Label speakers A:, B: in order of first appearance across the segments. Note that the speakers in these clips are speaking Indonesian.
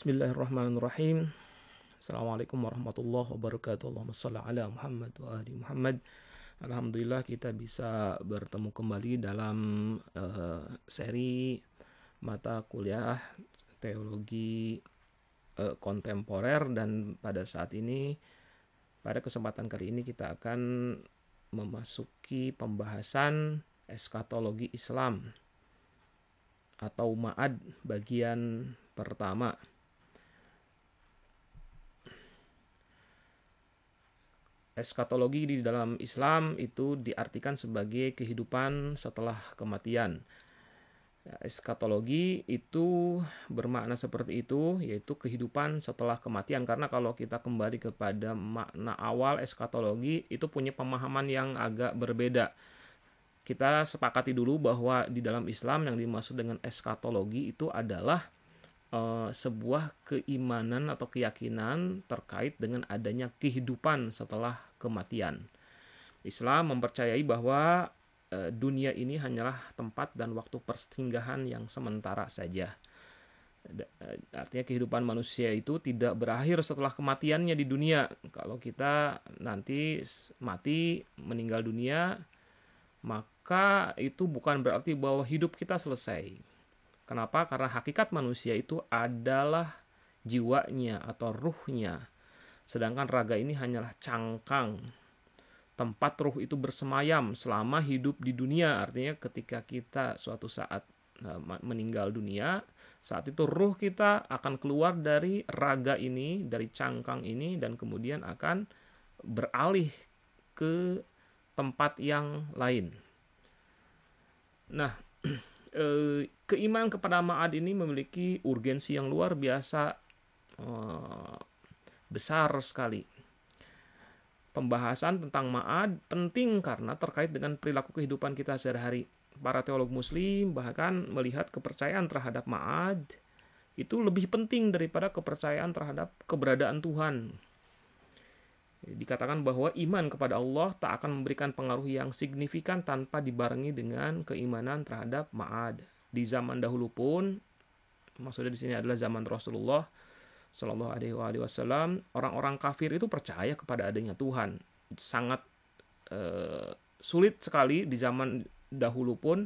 A: Bismillahirrahmanirrahim. Assalamualaikum warahmatullahi wabarakatuh. Allahumma shalli ala Muhammad wa ali Muhammad. Alhamdulillah kita bisa bertemu kembali dalam seri mata kuliah teologi kontemporer, dan pada saat ini, pada kesempatan kali ini kita akan memasuki pembahasan eskatologi Islam atau Ma'ad bagian pertama. Eskatologi di dalam Islam itu diartikan sebagai kehidupan setelah kematian. Eskatologi itu bermakna seperti itu, yaitu kehidupan setelah kematian. Karena kalau kita kembali kepada makna awal eskatologi, itu punya pemahaman yang agak berbeda. Kita sepakati dulu bahwa di dalam Islam yang dimaksud dengan eskatologi itu adalah sebuah keimanan atau keyakinan terkait dengan adanya kehidupan setelah kematian. Islam mempercayai bahwa dunia ini hanyalah tempat dan waktu persinggahan yang sementara saja. Artinya kehidupan manusia itu tidak berakhir setelah kematiannya di dunia. Kalau kita nanti mati, meninggal dunia, maka itu bukan berarti bahwa hidup kita selesai. Kenapa? Karena hakikat manusia itu adalah jiwanya atau ruhnya. Sedangkan raga ini hanyalah cangkang. Tempat ruh itu bersemayam selama hidup di dunia. Artinya ketika kita suatu saat meninggal dunia, saat itu ruh kita akan keluar dari raga ini, dari cangkang ini, dan kemudian akan beralih ke tempat yang lain. Nah, keimanan kepada Ma'ad ini memiliki urgensi yang luar biasa besar sekali. Pembahasan tentang Ma'ad penting karena terkait dengan perilaku kehidupan kita sehari-hari. Para teolog muslim bahkan melihat kepercayaan terhadap Ma'ad itu lebih penting daripada kepercayaan terhadap keberadaan Tuhan. Dikatakan bahwa iman kepada Allah tak akan memberikan pengaruh yang signifikan tanpa dibarengi dengan keimanan terhadap Ma'ad. Di zaman dahulu pun, maksudnya di sini adalah zaman Rasulullah Shallallahu Alaihi Wasallam, orang-orang kafir itu percaya kepada adanya Tuhan. Sangat sulit sekali di zaman dahulu pun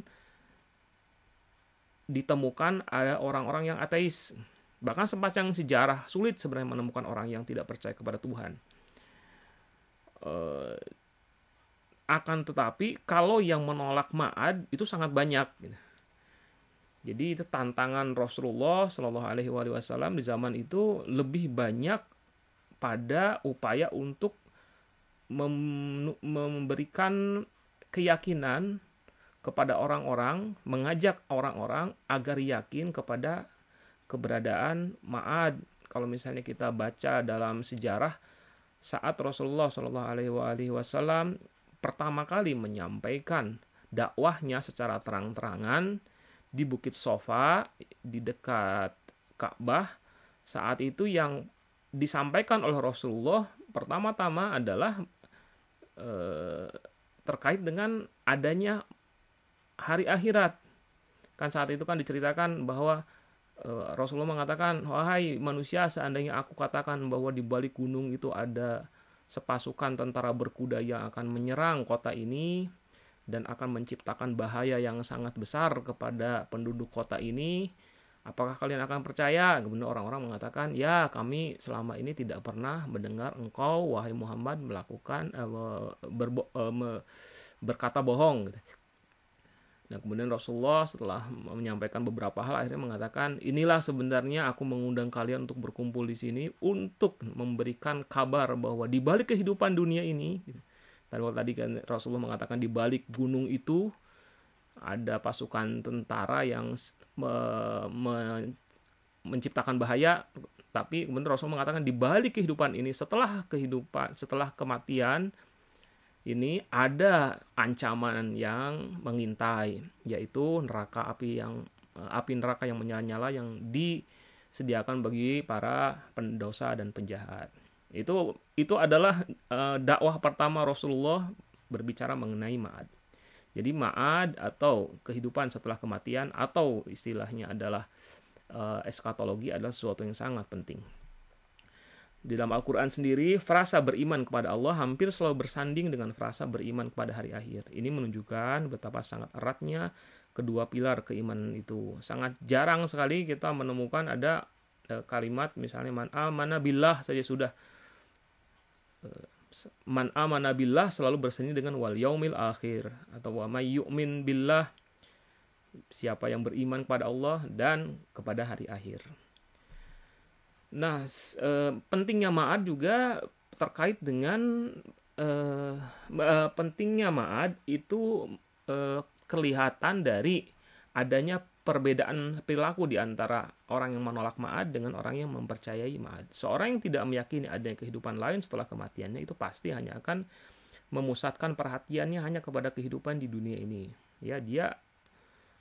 A: ditemukan ada orang-orang yang ateis. Bahkan sepanjang sejarah sulit sebenarnya menemukan orang yang tidak percaya kepada Tuhan. Akan tetapi kalau yang menolak Ma'ad itu sangat banyak. Jadi itu tantangan Rasulullah Shallallahu Alaihi Wasallam di zaman itu lebih banyak pada upaya untuk memberikan keyakinan kepada orang-orang, mengajak orang-orang agar yakin kepada keberadaan Ma'ad. Kalau misalnya kita baca dalam sejarah, saat Rasulullah Shallallahu Alaihi Wasallam pertama kali menyampaikan dakwahnya secara terang-terangan di Bukit Sofa di dekat Ka'bah, saat itu yang disampaikan oleh Rasulullah pertama-tama adalah terkait dengan adanya hari akhirat. Kan saat itu kan diceritakan bahwa Rasulullah mengatakan, wahai manusia, seandainya aku katakan bahwa di balik gunung itu ada sepasukan tentara berkuda yang akan menyerang kota ini dan akan menciptakan bahaya yang sangat besar kepada penduduk kota ini, apakah kalian akan percaya? Kemudian orang-orang mengatakan, ya, kami selama ini tidak pernah mendengar engkau, wahai Muhammad, melakukan berkata bohong. Nah, kemudian Rasulullah setelah menyampaikan beberapa hal akhirnya mengatakan, inilah sebenarnya aku mengundang kalian untuk berkumpul di sini untuk memberikan kabar bahwa di balik kehidupan dunia ini, tadi kan Rasulullah mengatakan di balik gunung itu ada pasukan tentara yang menciptakan bahaya, tapi kemudian Rasulullah mengatakan di balik kehidupan ini, setelah kematian ini ada ancaman yang mengintai, yaitu api neraka yang menyala-nyala yang disediakan bagi para pendosa dan penjahat. Itu adalah dakwah pertama Rasulullah berbicara mengenai Ma'ad. Jadi Ma'ad atau kehidupan setelah kematian, atau istilahnya adalah eskatologi adalah sesuatu yang sangat penting. Di dalam Al-Quran sendiri, frasa beriman kepada Allah hampir selalu bersanding dengan frasa beriman kepada hari akhir. Ini menunjukkan betapa sangat eratnya kedua pilar keimanan itu. Sangat jarang sekali kita menemukan ada kalimat misalnya man amana billah saja sudah. Man amana billah selalu bersanding dengan wal yaumil akhir, atau wa may yu'min billah, siapa yang beriman kepada Allah dan kepada hari akhir. Nah, pentingnya ma'ad juga terkait dengan pentingnya ma'ad itu kelihatan dari adanya perbedaan perilaku di antara orang yang menolak ma'ad dengan orang yang mempercayai ma'ad. Seorang yang tidak meyakini adanya kehidupan lain setelah kematiannya itu pasti hanya akan memusatkan perhatiannya hanya kepada kehidupan di dunia ini. Ya, dia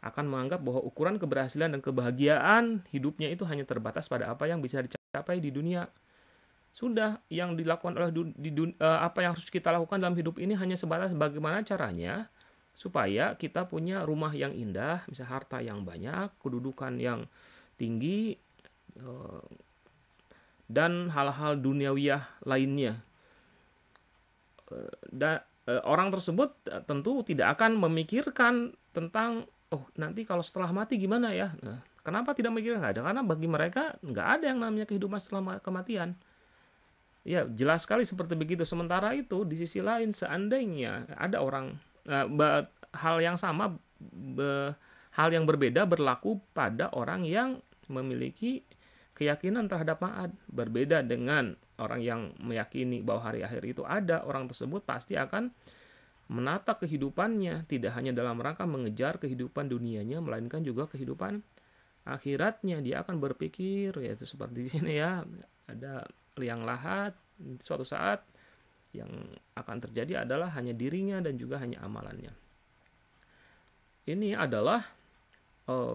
A: akan menganggap bahwa ukuran keberhasilan dan kebahagiaan hidupnya itu hanya terbatas pada apa yang bisa dicapai di dunia. Sudah, yang dilakukan oleh apa yang harus kita lakukan dalam hidup ini hanya sebatas bagaimana caranya supaya kita punya rumah yang indah, bisa harta yang banyak, kedudukan yang tinggi, dan hal-hal duniawiyah lainnya. Dan orang tersebut tentu tidak akan memikirkan tentang nanti kalau setelah mati gimana ya? Nah, kenapa tidak mikir? Nggak ada, karena bagi mereka nggak ada yang namanya kehidupan setelah kematian. Ya, jelas sekali seperti begitu. Sementara itu, di sisi lain, seandainya ada orang hal yang sama, hal yang berbeda berlaku pada orang yang memiliki keyakinan terhadap ma'ad. Berbeda dengan orang yang meyakini bahwa hari akhir itu ada, orang tersebut pasti akan menata kehidupannya tidak hanya dalam rangka mengejar kehidupan dunianya, melainkan juga kehidupan akhiratnya. Dia akan berpikir, yaitu seperti di sini ya, ada liang lahat, suatu saat yang akan terjadi adalah hanya dirinya dan juga hanya amalannya. Ini adalah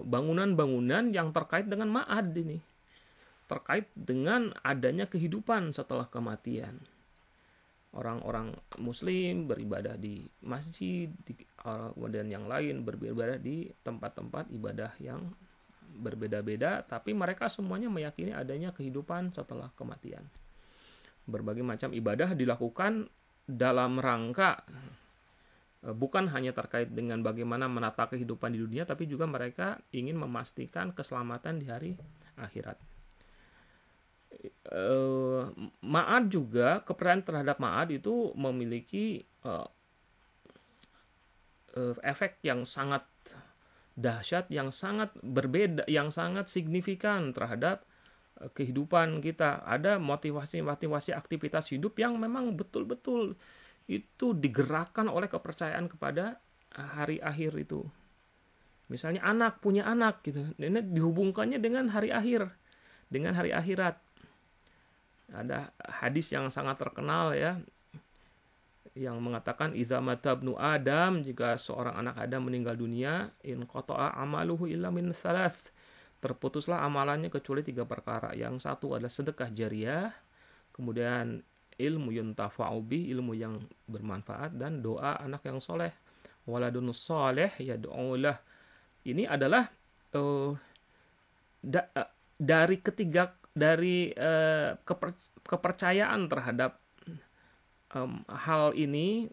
A: bangunan-bangunan yang terkait dengan ma'ad ini, terkait dengan adanya kehidupan setelah kematian. Orang-orang muslim beribadah di masjid, kemudian yang lain beribadah di tempat-tempat ibadah yang berbeda-beda, tapi mereka semuanya meyakini adanya kehidupan setelah kematian. Berbagai macam ibadah dilakukan dalam rangka bukan hanya terkait dengan bagaimana menata kehidupan di dunia, tapi juga mereka ingin memastikan keselamatan di hari akhirat. Ma'ad juga, kepercayaan terhadap ma'ad itu memiliki efek yang sangat dahsyat, yang sangat berbeda, yang sangat signifikan terhadap kehidupan kita. Ada motivasi-motivasi aktivitas hidup yang memang betul-betul itu digerakkan oleh kepercayaan kepada hari akhir itu. Misalnya anak punya anak gitu, ini dihubungkannya dengan hari akhir, dengan hari akhirat. Ada hadis yang sangat terkenal ya, yang mengatakan idza mata ibnu Adam, jika seorang anak Adam meninggal dunia, in qata'a amaluhu illa min thalath, terputuslah amalannya kecuali 3 perkara. Yang satu adalah sedekah jariah, kemudian ilmu yuntafa'u bih, ilmu yang bermanfaat, dan doa anak yang soleh, waladun soleh yad'ulah. Ini adalah dari kepercayaan terhadap hal ini,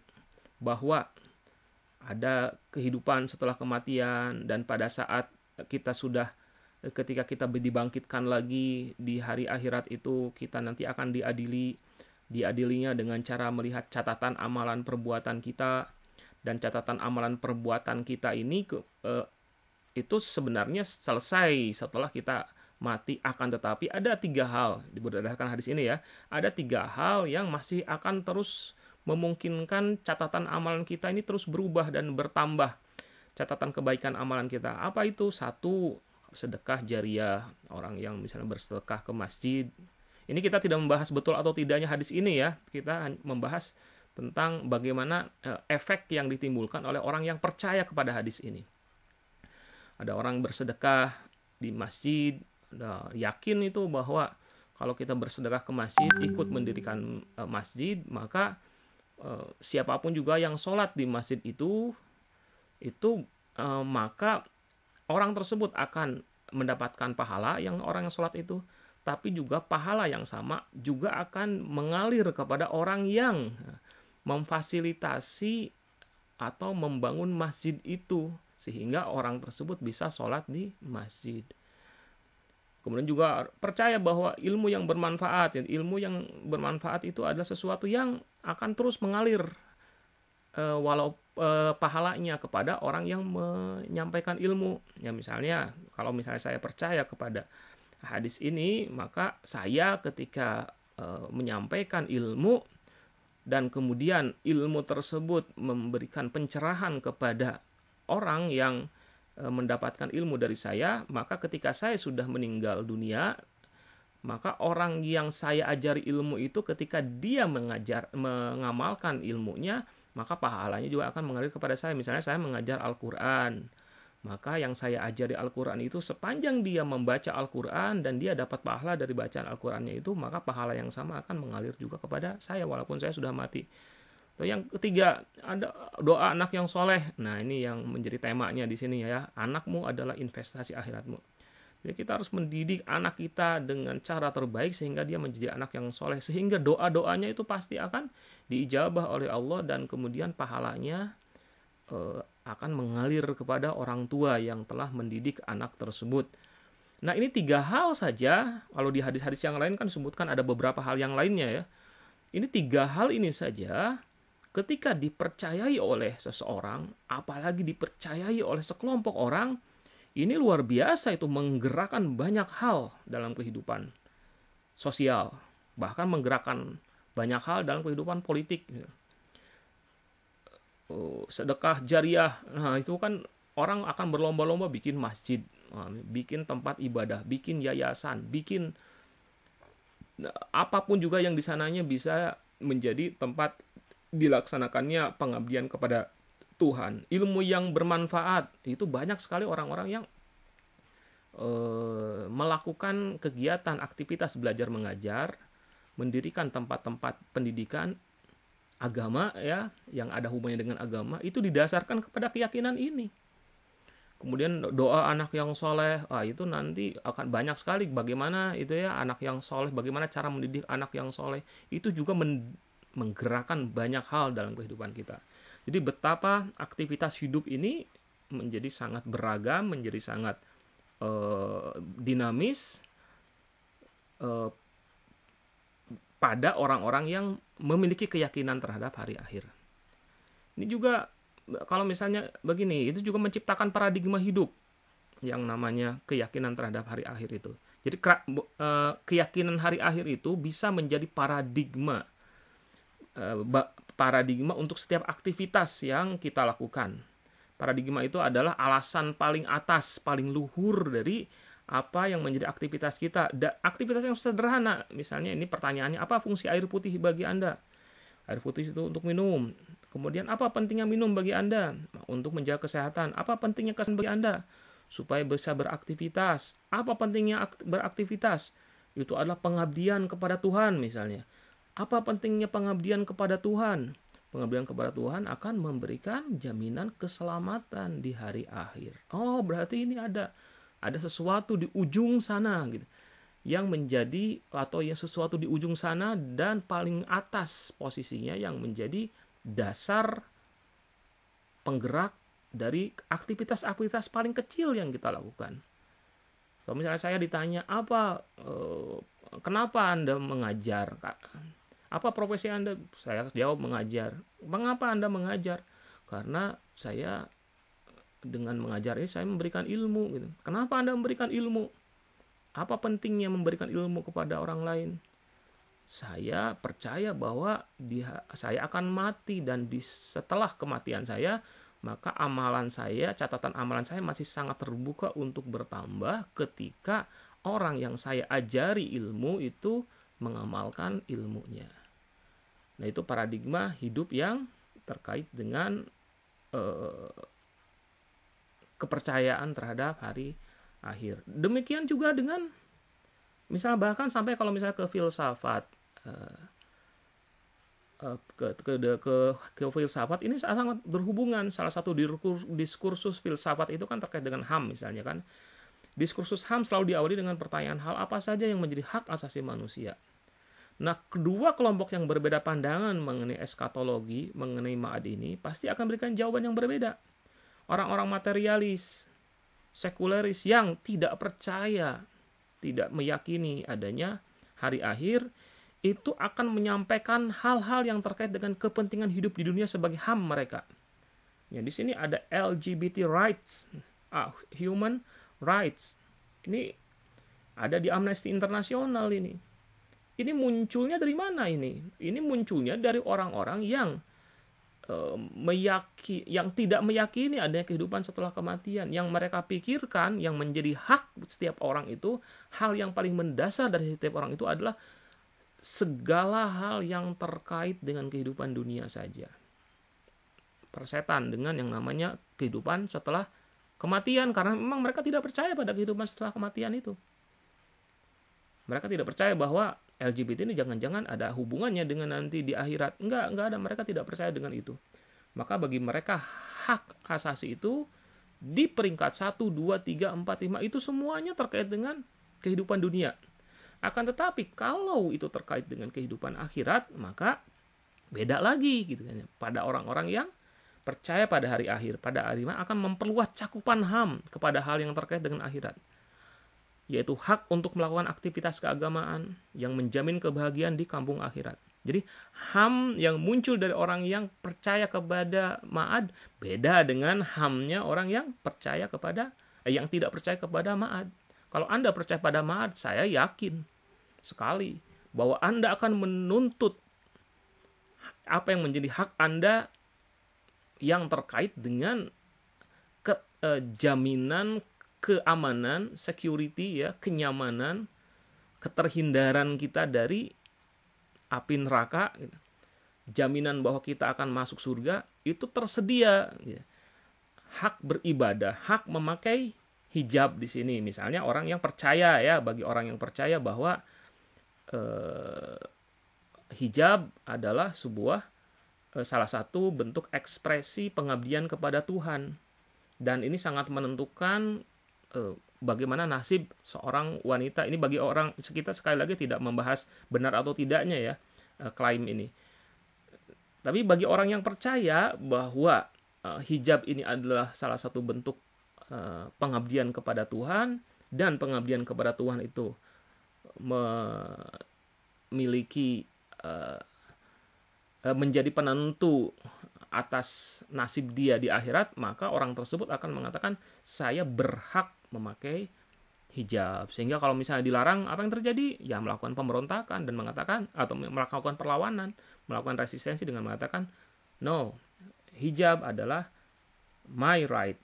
A: bahwa ada kehidupan setelah kematian, dan pada saat ketika kita dibangkitkan lagi di hari akhirat itu, kita nanti akan diadilinya dengan cara melihat catatan amalan perbuatan kita, dan catatan amalan perbuatan kita ini itu sebenarnya selesai setelah kita mati. Akan tetapi ada 3 hal, berdasarkan hadis ini ya, ada 3 hal yang masih akan terus memungkinkan catatan amalan kita ini terus berubah dan bertambah, catatan kebaikan amalan kita. Apa itu? 1, sedekah jariah, orang yang misalnya bersedekah ke masjid. Ini kita tidak membahas betul atau tidaknya hadis ini ya, kita membahas tentang bagaimana efek yang ditimbulkan oleh orang yang percaya kepada hadis ini. Ada orang bersedekah di masjid, yakin itu bahwa kalau kita bersedekah ke masjid, ikut mendirikan masjid, maka siapapun juga yang sholat di masjid itu maka orang tersebut akan mendapatkan pahala yang orang yang sholat itu, tapi juga pahala yang sama juga akan mengalir kepada orang yang memfasilitasi atau membangun masjid itu, sehingga orang tersebut bisa sholat di masjid. Kemudian juga percaya bahwa ilmu yang bermanfaat itu adalah sesuatu yang akan terus mengalir walau pahalanya kepada orang yang menyampaikan ilmu. Ya misalnya, kalau misalnya saya percaya kepada hadis ini, maka saya ketika menyampaikan ilmu dan kemudian ilmu tersebut memberikan pencerahan kepada orang yang mendapatkan ilmu dari saya, maka ketika saya sudah meninggal dunia, maka orang yang saya ajari ilmu itu ketika dia mengamalkan ilmunya, maka pahalanya juga akan mengalir kepada saya. Misalnya saya mengajar Al-Quran, maka yang saya ajari Al-Quran itu sepanjang dia membaca Al-Quran dan dia dapat pahala dari bacaan Al-Qurannya itu, maka pahala yang sama akan mengalir juga kepada saya walaupun saya sudah mati. Yang ketiga, ada doa anak yang soleh. Nah, ini yang menjadi temanya di sini ya. Anakmu adalah investasi akhiratmu. Jadi kita harus mendidik anak kita dengan cara terbaik sehingga dia menjadi anak yang soleh. Sehingga doa-doanya itu pasti akan diijabah oleh Allah dan kemudian pahalanya akan mengalir kepada orang tua yang telah mendidik anak tersebut. Nah, ini 3 hal saja. Kalau di hadis-hadis yang lain kan disebutkan ada beberapa hal yang lainnya ya. Ini 3 hal ini saja ketika dipercayai oleh seseorang, apalagi dipercayai oleh sekelompok orang, ini luar biasa, itu menggerakkan banyak hal dalam kehidupan sosial, bahkan menggerakkan banyak hal dalam kehidupan politik. Sedekah jariah, nah itu kan orang akan berlomba-lomba bikin masjid, bikin tempat ibadah, bikin yayasan, bikin apapun juga yang di sananya bisa menjadi tempat dilaksanakannya pengabdian kepada Tuhan. Ilmu yang bermanfaat, itu banyak sekali orang-orang yang melakukan kegiatan aktivitas belajar mengajar, mendirikan tempat-tempat pendidikan agama ya, yang ada hubungannya dengan agama, itu didasarkan kepada keyakinan ini. Kemudian doa anak yang soleh, itu nanti akan banyak sekali bagaimana itu ya, anak yang soleh, bagaimana cara mendidik anak yang soleh, itu juga menggerakkan banyak hal dalam kehidupan kita. Jadi betapa aktivitas hidup ini menjadi sangat beragam, menjadi sangat dinamis pada orang-orang yang memiliki keyakinan terhadap hari akhir. Ini juga kalau misalnya begini, itu juga menciptakan paradigma hidup yang namanya keyakinan terhadap hari akhir itu. Jadi keyakinan hari akhir itu bisa menjadi paradigma untuk setiap aktivitas yang kita lakukan. Paradigma itu adalah alasan paling atas, paling luhur dari apa yang menjadi aktivitas kita. Aktivitas yang sederhana, misalnya ini pertanyaannya, apa fungsi air putih bagi Anda? Air putih itu untuk minum. Kemudian apa pentingnya minum bagi Anda? Untuk menjaga kesehatan. Apa pentingnya kesehatan bagi Anda? Supaya bisa beraktivitas. Apa pentingnya beraktivitas? Itu adalah pengabdian kepada Tuhan misalnya. Apa pentingnya pengabdian kepada Tuhan? Pengabdian kepada Tuhan akan memberikan jaminan keselamatan di hari akhir. Oh, berarti ini ada sesuatu di ujung sana gitu, yang menjadi atau yang sesuatu di ujung sana dan paling atas posisinya yang menjadi dasar penggerak dari aktivitas-aktivitas paling kecil yang kita lakukan. Kalau misalnya saya ditanya, kenapa Anda mengajar? Apa profesi Anda? Saya jawab mengajar. Mengapa Anda mengajar? Karena saya dengan mengajar ini saya memberikan ilmu gitu. Kenapa Anda memberikan ilmu? Apa pentingnya memberikan ilmu kepada orang lain? Saya percaya bahwa saya akan mati dan setelah kematian saya, maka amalan saya, catatan amalan saya masih sangat terbuka untuk bertambah ketika orang yang saya ajari ilmu itu mengamalkan ilmunya. Nah, itu paradigma hidup yang terkait dengan kepercayaan terhadap hari akhir. Demikian juga dengan misal bahkan sampai kalau misalnya ke filsafat, ke filsafat ini sangat berhubungan. Salah satu diskursus filsafat itu kan terkait dengan HAM misalnya kan. Diskursus HAM selalu diawali dengan pertanyaan hal apa saja yang menjadi hak asasi manusia. Nah, kedua kelompok yang berbeda pandangan mengenai eskatologi, mengenai ma'ad ini, pasti akan berikan jawaban yang berbeda. Orang-orang materialis, sekuleris yang tidak percaya, tidak meyakini adanya hari akhir, itu akan menyampaikan hal-hal yang terkait dengan kepentingan hidup di dunia sebagai HAM mereka. Ya, di sini ada LGBT rights, human rights. Ini ada di Amnesty International ini. Ini munculnya dari mana ini? Ini munculnya dari orang-orang yang tidak meyakini adanya kehidupan setelah kematian. Yang mereka pikirkan yang menjadi hak setiap orang itu, hal yang paling mendasar dari setiap orang itu adalah segala hal yang terkait dengan kehidupan dunia saja. Persetan dengan yang namanya kehidupan setelah kematian, karena memang mereka tidak percaya pada kehidupan setelah kematian itu. Mereka tidak percaya bahwa LGBT ini jangan-jangan ada hubungannya dengan nanti di akhirat. Enggak ada. Mereka tidak percaya dengan itu. Maka bagi mereka hak asasi itu di peringkat 1, 2, 3, 4, 5 itu semuanya terkait dengan kehidupan dunia. Akan tetapi kalau itu terkait dengan kehidupan akhirat, maka beda lagi gitu kan. Pada orang-orang yang percaya pada hari akhir, pada hari akan memperluas cakupan HAM kepada hal yang terkait dengan akhirat, yaitu hak untuk melakukan aktivitas keagamaan yang menjamin kebahagiaan di kampung akhirat. Jadi HAM yang muncul dari orang yang percaya kepada ma'ad beda dengan HAM-nya orang yang percaya kepada yang tidak percaya kepada ma'ad. Kalau Anda percaya pada ma'ad, saya yakin sekali bahwa Anda akan menuntut apa yang menjadi hak Anda yang terkait dengan jaminan keamanan, security ya, kenyamanan, keterhindaran kita dari api neraka, gitu. Jaminan bahwa kita akan masuk surga itu tersedia. Ya. Hak beribadah, hak memakai hijab di sini, misalnya orang yang percaya ya, bagi orang yang percaya bahwa hijab adalah sebuah salah satu bentuk ekspresi pengabdian kepada Tuhan, dan ini sangat menentukan bagaimana nasib seorang wanita. Ini bagi orang, kita sekali lagi tidak membahas benar atau tidaknya ya klaim ini. Tapi bagi orang yang percaya bahwa hijab ini adalah salah satu bentuk pengabdian kepada Tuhan, dan pengabdian kepada Tuhan itu memiliki menjadi penentu atas nasib dia di akhirat, maka orang tersebut akan mengatakan saya berhak memakai hijab. Sehingga kalau misalnya dilarang, apa yang terjadi? Ya melakukan pemberontakan dan mengatakan, atau melakukan perlawanan, melakukan resistensi dengan mengatakan no, hijab adalah my right,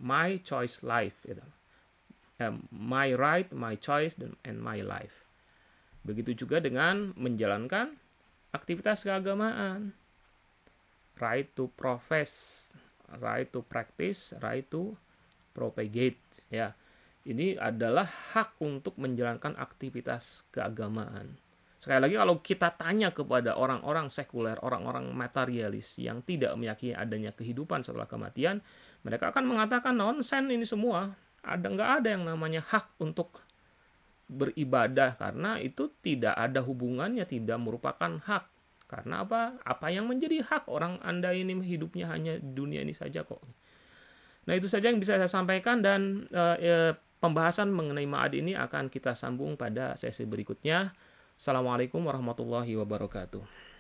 A: my choice life gitu. My right, my choice, and my life. Begitu juga dengan menjalankan aktivitas keagamaan. Right to profess, right to practice, right to propagate. Ya, ini adalah hak untuk menjalankan aktivitas keagamaan. Sekali lagi, kalau kita tanya kepada orang-orang sekuler, orang-orang materialis yang tidak meyakini adanya kehidupan setelah kematian, mereka akan mengatakan nonsen ini semua. Nggak ada yang namanya hak untuk beribadah, karena itu tidak ada hubungannya, tidak merupakan hak. Karena apa? Apa yang menjadi hak orang Anda ini hidupnya hanya di dunia ini saja kok. Nah, itu saja yang bisa saya sampaikan, dan pembahasan mengenai ma'ad ini akan kita sambung pada sesi berikutnya. Assalamualaikum warahmatullahi wabarakatuh.